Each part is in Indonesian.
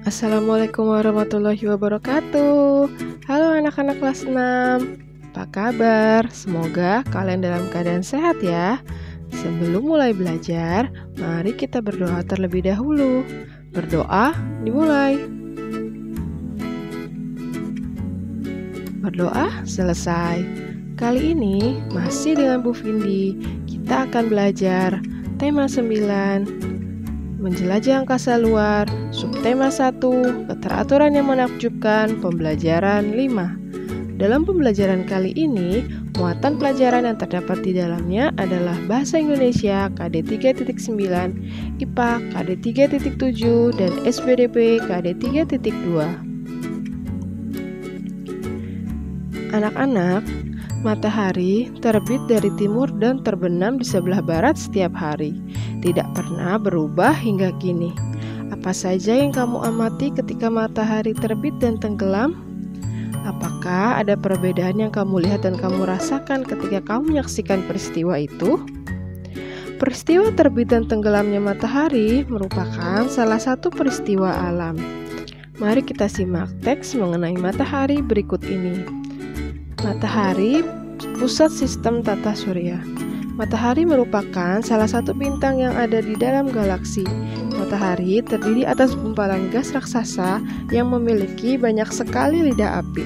Assalamualaikum warahmatullahi wabarakatuh. Halo anak-anak kelas 6. Apa kabar? Semoga kalian dalam keadaan sehat ya. Sebelum mulai belajar, mari kita berdoa terlebih dahulu. Berdoa dimulai. Berdoa selesai. Kali ini masih dengan Bu Vindi. Kita akan belajar tema 9. Menjelajah angkasa luar, subtema 1, keteraturan yang menakjubkan, pembelajaran 5. Dalam pembelajaran kali ini, muatan pelajaran yang terdapat di dalamnya adalah Bahasa Indonesia KD 3.9, IPA KD 3.7, dan SBDP KD 3.2. Anak-anak, matahari terbit dari timur dan terbenam di sebelah barat setiap hari. Tidak pernah berubah hingga kini. Apa saja yang kamu amati ketika matahari terbit dan tenggelam? Apakah ada perbedaan yang kamu lihat dan kamu rasakan ketika kamu menyaksikan peristiwa itu? Peristiwa terbit dan tenggelamnya matahari merupakan salah satu peristiwa alam. Mari kita simak teks mengenai matahari berikut ini. Matahari, pusat sistem tata surya. Matahari merupakan salah satu bintang yang ada di dalam galaksi. Matahari terdiri atas gumpalan gas raksasa yang memiliki banyak sekali lidah api.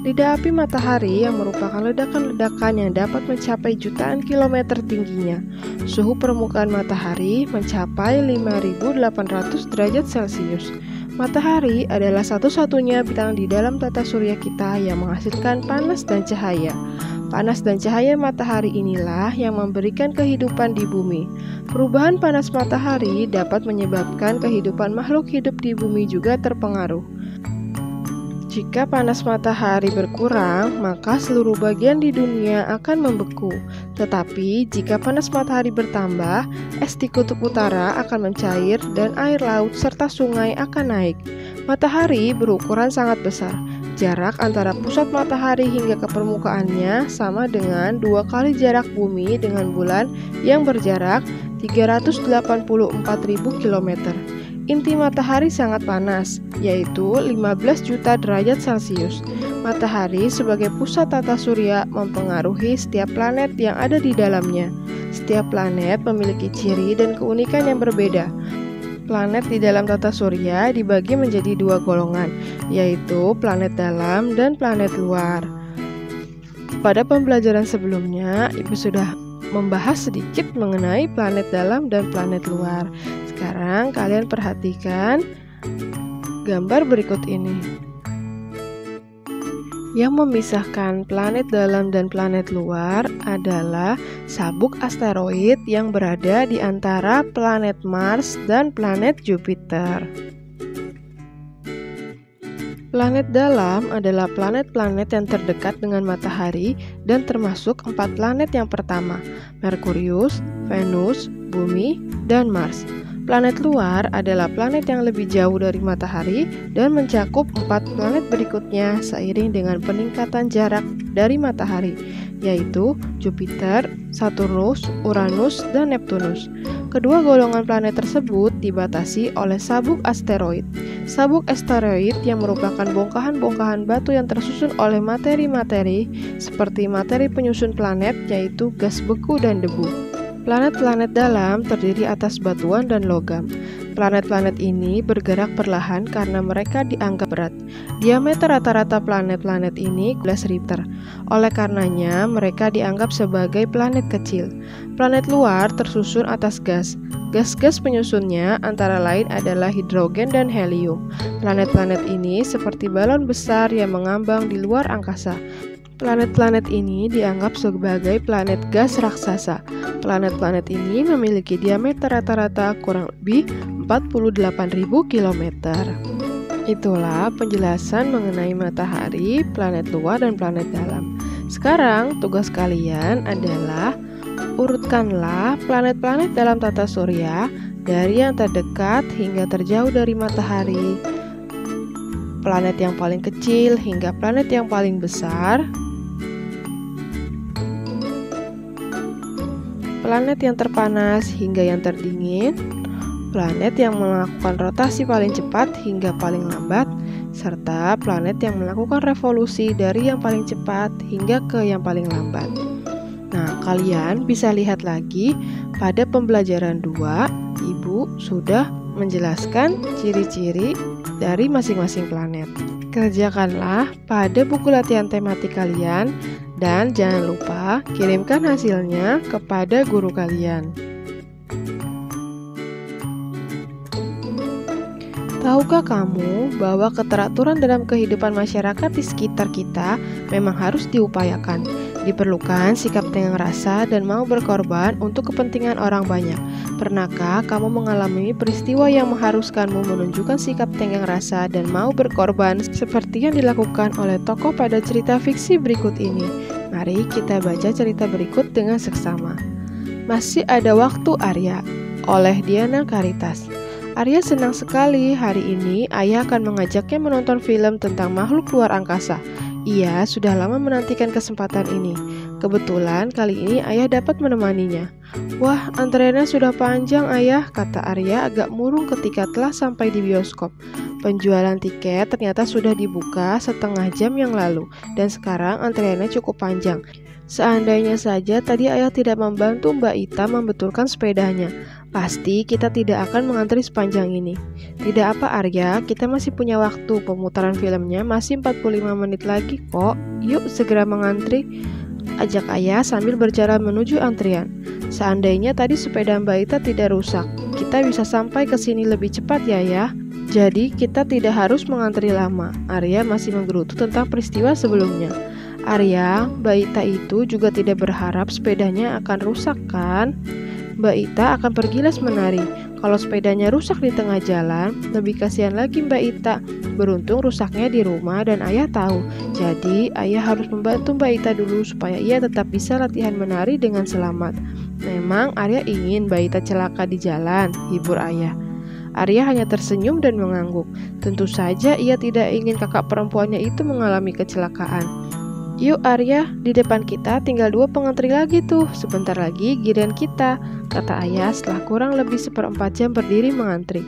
Lidah api matahari yang merupakan ledakan-ledakan yang dapat mencapai jutaan kilometer tingginya. Suhu permukaan matahari mencapai 5.800 derajat Celcius. Matahari adalah satu-satunya bintang di dalam tata surya kita yang menghasilkan panas dan cahaya. Panas dan cahaya matahari inilah yang memberikan kehidupan di bumi. Perubahan panas matahari dapat menyebabkan kehidupan makhluk hidup di bumi juga terpengaruh. Jika panas matahari berkurang, maka seluruh bagian di dunia akan membeku. Tetapi jika panas matahari bertambah, es di kutub utara akan mencair dan air laut serta sungai akan naik. Matahari berukuran sangat besar. Jarak antara pusat matahari hingga ke permukaannya sama dengan 2 kali jarak bumi dengan bulan yang berjarak 384.000 km. Inti matahari sangat panas, yaitu 15 juta derajat Celcius. Matahari sebagai pusat tata surya mempengaruhi setiap planet yang ada di dalamnya. Setiap planet memiliki ciri dan keunikan yang berbeda. Planet di dalam tata surya dibagi menjadi 2 golongan, yaitu planet dalam dan planet luar. Pada pembelajaran sebelumnya, Ibu sudah membahas sedikit mengenai planet dalam dan planet luar. Sekarang kalian perhatikan gambar berikut ini. Yang memisahkan planet dalam dan planet luar adalah sabuk asteroid yang berada di antara planet Mars dan planet Jupiter. Planet dalam adalah planet-planet yang terdekat dengan matahari dan termasuk 4 planet yang pertama, Merkurius, Venus, Bumi, dan Mars. Planet luar adalah planet yang lebih jauh dari matahari dan mencakup 4 planet berikutnya seiring dengan peningkatan jarak dari matahari, yaitu Jupiter, Saturnus, Uranus, dan Neptunus. Kedua golongan planet tersebut dibatasi oleh sabuk asteroid. Sabuk asteroid yang merupakan bongkahan-bongkahan batu yang tersusun oleh materi-materi seperti materi penyusun planet, yaitu gas beku dan debu. Planet-planet dalam terdiri atas batuan dan logam. Planet-planet ini bergerak perlahan karena mereka dianggap berat. Diameter rata-rata planet-planet ini 12 liter. Oleh karenanya, mereka dianggap sebagai planet kecil. Planet luar tersusun atas gas. Gas-gas penyusunnya antara lain adalah hidrogen dan helium. Planet-planet ini seperti balon besar yang mengambang di luar angkasa. Planet-planet ini dianggap sebagai planet gas raksasa. Planet-planet ini memiliki diameter rata-rata kurang lebih 48.000 km. Itulah penjelasan mengenai matahari, planet luar, dan planet dalam. Sekarang tugas kalian adalah urutkanlah planet-planet dalam tata surya dari yang terdekat hingga terjauh dari matahari. Planet yang paling kecil hingga planet yang paling besar. Planet yang terpanas hingga yang terdingin, planet yang melakukan rotasi paling cepat hingga paling lambat, serta planet yang melakukan revolusi dari yang paling cepat hingga ke yang paling lambat. Nah, kalian bisa lihat lagi pada pembelajaran 2, Ibu sudah menjelaskan ciri-ciri dari masing-masing planet. Kerjakanlah pada buku latihan tematik kalian dan jangan lupa kirimkan hasilnya kepada guru kalian. Tahukah kamu bahwa keteraturan dalam kehidupan masyarakat di sekitar kita memang harus diupayakan? Diperlukan sikap tenggang rasa dan mau berkorban untuk kepentingan orang banyak. Pernahkah kamu mengalami peristiwa yang mengharuskanmu menunjukkan sikap tenggang rasa dan mau berkorban seperti yang dilakukan oleh tokoh pada cerita fiksi berikut ini? Mari kita baca cerita berikut dengan seksama. Masih ada waktu, Arya, oleh Diana Caritas. Arya senang sekali hari ini ayah akan mengajaknya menonton film tentang makhluk luar angkasa. Ia sudah lama menantikan kesempatan ini. Kebetulan kali ini ayah dapat menemaninya. Wah, antreannya sudah panjang ayah, kata Arya agak murung ketika telah sampai di bioskop. Penjualan tiket ternyata sudah dibuka setengah jam yang lalu, dan sekarang antreannya cukup panjang. Seandainya saja tadi ayah tidak membantu Mbak Ita membetulkan sepedanya, pasti kita tidak akan mengantri sepanjang ini. Tidak apa Arya, kita masih punya waktu, pemutaran filmnya masih 45 menit lagi kok. Yuk segera mengantri, ajak ayah sambil berjalan menuju antrian. Seandainya tadi sepeda Mbak Ita tidak rusak, kita bisa sampai ke sini lebih cepat ya. Jadi kita tidak harus mengantri lama. Arya masih menggerutu tentang peristiwa sebelumnya. Arya, Mbak Ita itu juga tidak berharap sepedanya akan rusak kan? Mbak Ita akan pergilas menari. Kalau sepedanya rusak di tengah jalan, lebih kasihan lagi Mbak Ita. Beruntung rusaknya di rumah dan ayah tahu. Jadi ayah harus membantu Mbak Ita dulu supaya ia tetap bisa latihan menari dengan selamat. Memang Arya ingin Mbak Ita celaka di jalan, hibur ayah. Arya hanya tersenyum dan mengangguk. Tentu saja ia tidak ingin kakak perempuannya itu mengalami kecelakaan. Yuk Arya, di depan kita tinggal 2 pengantri lagi tuh. Sebentar lagi giliran kita, kata ayah setelah kurang lebih 1/4 jam berdiri mengantri.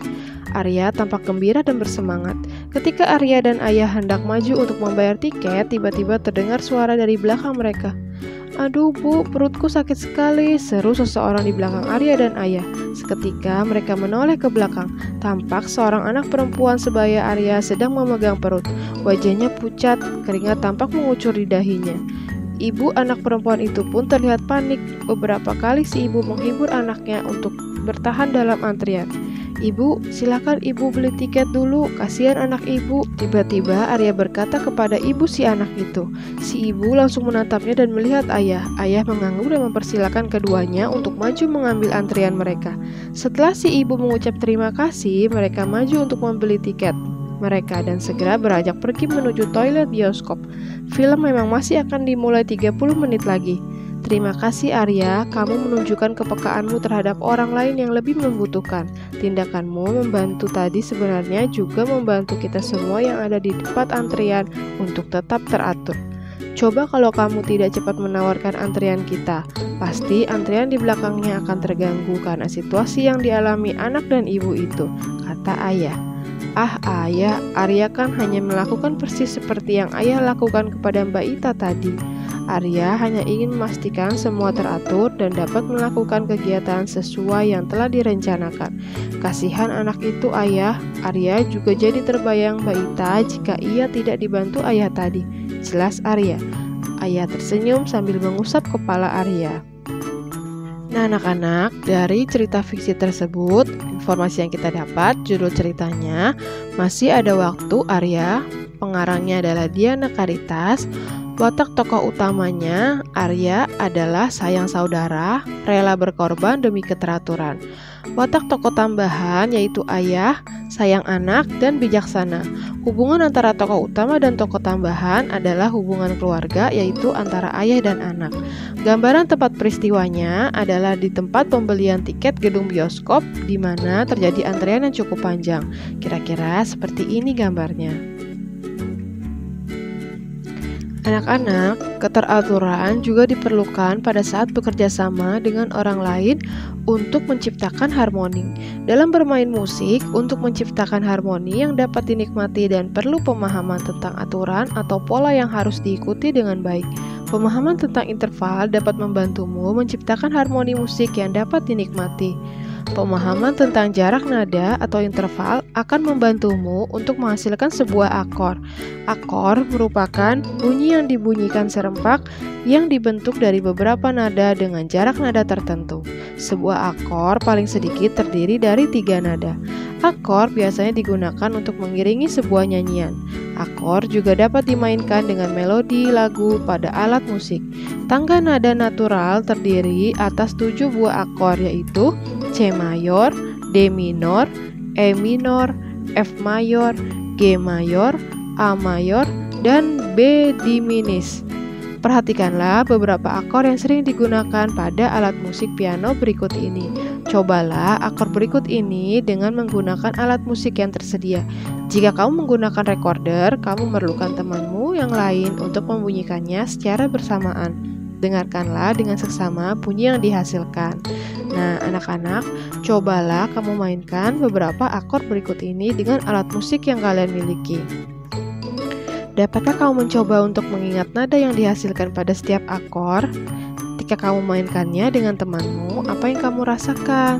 Arya tampak gembira dan bersemangat. Ketika Arya dan ayah hendak maju untuk membayar tiket, tiba-tiba terdengar suara dari belakang mereka. Aduh Bu, perutku sakit sekali, seru seseorang di belakang Arya dan ayah. Seketika mereka menoleh ke belakang. Tampak seorang anak perempuan sebaya Arya sedang memegang perut. Wajahnya pucat, keringat tampak mengucur di dahinya. Ibu anak perempuan itu pun terlihat panik. Beberapa kali si ibu menghibur anaknya untuk bertahan dalam antrian. Ibu, silakan ibu beli tiket dulu, kasihan anak ibu. Tiba-tiba Arya berkata kepada ibu si anak itu. Si ibu langsung menatapnya dan melihat ayah. Ayah mengangguk dan mempersilakan keduanya untuk maju mengambil antrian mereka. Setelah si ibu mengucap terima kasih, mereka maju untuk membeli tiket mereka dan segera beranjak pergi menuju toilet bioskop. Film memang masih akan dimulai 30 menit lagi. Terima kasih Arya, kamu menunjukkan kepekaanmu terhadap orang lain yang lebih membutuhkan. Tindakanmu membantu tadi sebenarnya juga membantu kita semua yang ada di depan antrian untuk tetap teratur. Coba kalau kamu tidak cepat menawarkan antrian kita, pasti antrian di belakangnya akan terganggu karena situasi yang dialami anak dan ibu itu, kata ayah. Ah ayah, Arya kan hanya melakukan persis seperti yang ayah lakukan kepada Mbak Ita tadi. Arya hanya ingin memastikan semua teratur dan dapat melakukan kegiatan sesuai yang telah direncanakan. Kasihan anak itu ayah, Arya juga jadi terbayang Mbak Ita jika ia tidak dibantu ayah tadi. Jelas Arya. Ayah tersenyum sambil mengusap kepala Arya. Nah anak-anak, dari cerita fiksi tersebut, informasi yang kita dapat, judul ceritanya Masih Ada Waktu Arya, pengarangnya adalah Diana Caritas. Watak tokoh utamanya, Arya, adalah sayang saudara, rela berkorban demi keteraturan. Watak tokoh tambahan yaitu ayah, sayang anak, dan bijaksana. Hubungan antara tokoh utama dan tokoh tambahan adalah hubungan keluarga, yaitu antara ayah dan anak. Gambaran tempat peristiwanya adalah di tempat pembelian tiket gedung bioskop, di mana terjadi antrean yang cukup panjang. Kira-kira seperti ini gambarnya. Anak-anak, keteraturan juga diperlukan pada saat bekerja sama dengan orang lain untuk menciptakan harmoni. Dalam bermain musik, untuk menciptakan harmoni yang dapat dinikmati dan perlu pemahaman tentang aturan atau pola yang harus diikuti dengan baik. Pemahaman tentang interval dapat membantumu menciptakan harmoni musik yang dapat dinikmati. Pemahaman tentang jarak nada atau interval akan membantumu untuk menghasilkan sebuah akor. Akor merupakan bunyi yang dibunyikan serempak yang dibentuk dari beberapa nada dengan jarak nada tertentu. Sebuah akor paling sedikit terdiri dari 3 nada. Akor biasanya digunakan untuk mengiringi sebuah nyanyian. Akor juga dapat dimainkan dengan melodi lagu pada alat musik. Tangga nada natural terdiri atas 7 buah akor, yaitu C mayor, D minor, E minor, F mayor, G mayor, A mayor, dan B diminis. Perhatikanlah beberapa akor yang sering digunakan pada alat musik piano berikut ini. Cobalah akor berikut ini dengan menggunakan alat musik yang tersedia. Jika kamu menggunakan recorder, kamu memerlukan temanmu yang lain untuk membunyikannya secara bersamaan. Dengarkanlah dengan seksama bunyi yang dihasilkan. Nah, anak-anak, cobalah kamu mainkan beberapa akor berikut ini dengan alat musik yang kalian miliki. Dapatkah kamu mencoba untuk mengingat nada yang dihasilkan pada setiap akor? Ketika kamu mainkannya dengan temanmu, apa yang kamu rasakan?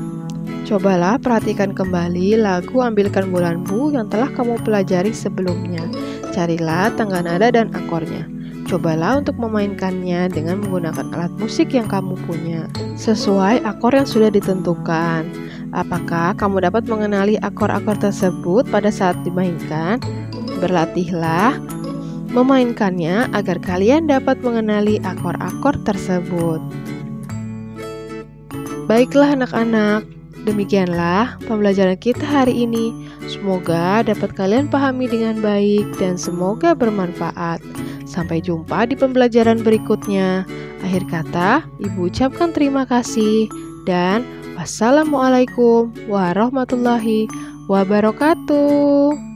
Cobalah perhatikan kembali lagu Ambilkan Bulanmu yang telah kamu pelajari sebelumnya. Carilah tangga nada dan akornya. Cobalah untuk memainkannya dengan menggunakan alat musik yang kamu punya, sesuai akor yang sudah ditentukan. Apakah kamu dapat mengenali akor-akor tersebut pada saat dimainkan? Berlatihlah memainkannya agar kalian dapat mengenali akor-akor tersebut. Baiklah anak-anak, demikianlah pembelajaran kita hari ini. Semoga dapat kalian pahami dengan baik dan semoga bermanfaat. Sampai jumpa di pembelajaran berikutnya. Akhir kata, Ibu ucapkan terima kasih dan wassalamualaikum warahmatullahi wabarakatuh.